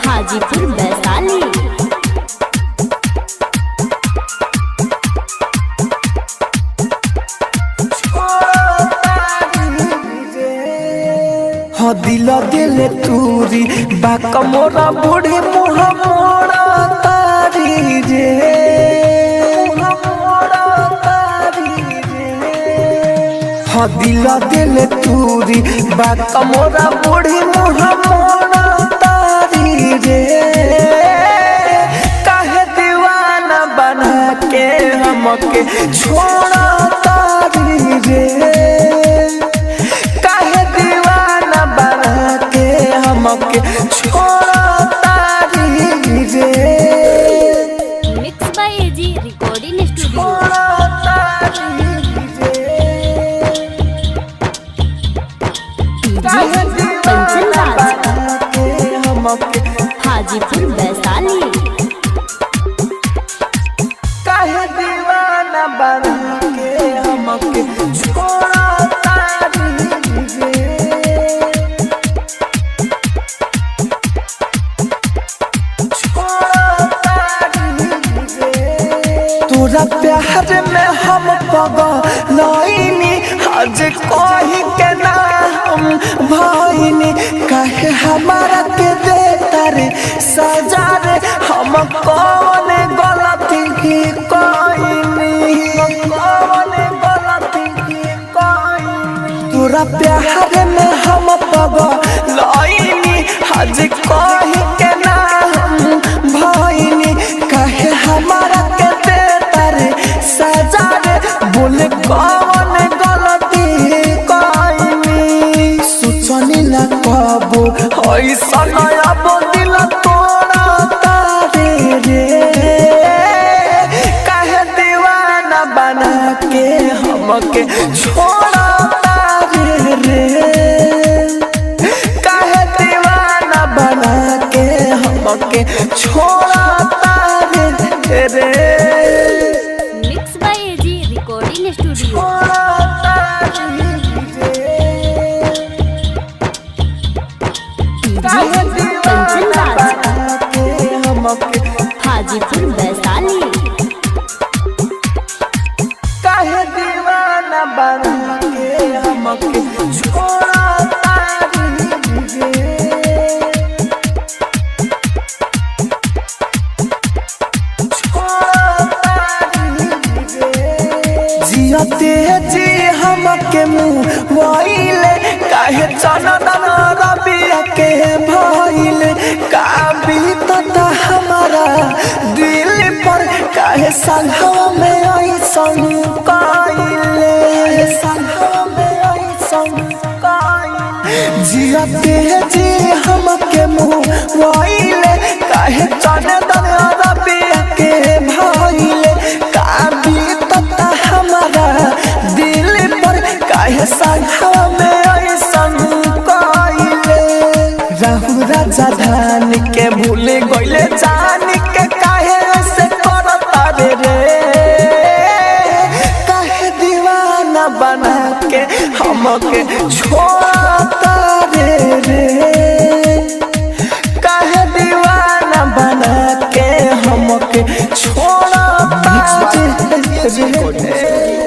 हाजीपुर वैशाली। हो दिल दिले तूरी बाका मोरा बूढ़ी मुँह मोड़ा तारी रे, हो दिल दिले तूरी बाका मोरा बूढ़ी मुँह मोड़ा तारी रे। काहे दीवाना बना के हमके छोड़ा तारी रे, हमके छोड़ा तारी रे। Mix by AG recording studio. Hajipur Vaishali. काहे दीवाना बना के हमके छोड़ा तोरा प्यार में हम पगलैनी, आज कही के ना हम भइनी। काहे हमारा के देता रे सजा रे, हम कौन गलती की कइनी, तोरा प्यार में हम पगलैनी, आज कही के ना हम भइनी। काहे हमारा के सजा रे, बोले कौन गलती कइनी। सोचनी ना कबो ऐसा नया दिल तोड़ा तारे रे। काहे दीवाना बना के हमके छोड़ा तारे रे, काहे दीवाना बना के हमके छोड़ा तारे रे। हाजीपुर वैशाली। काहे दीवाना बना के हमके छोड़ा तारी रे, छोड़ा तारी रे। जियते जी हमके मुआइले, काहे चनदन रबिया के भइले। का बीतता हमारा दिल पर, काहे संघवा में ऐसन कइले, संघवा में ऐसन कइले। जियते जी हमके मुआइले, काहे चनदन रबिया के भइले। का बीतता हमारा दिल पर, काहे संघवा में ऐसन कइले। राहु राजा धान के भूल गइले जान के, काहे से करता रे रे। काहे दीवाना बना के हमके छोड़ता रे रे, काहे दीवाना बना के हमके छोड़ता रे रे।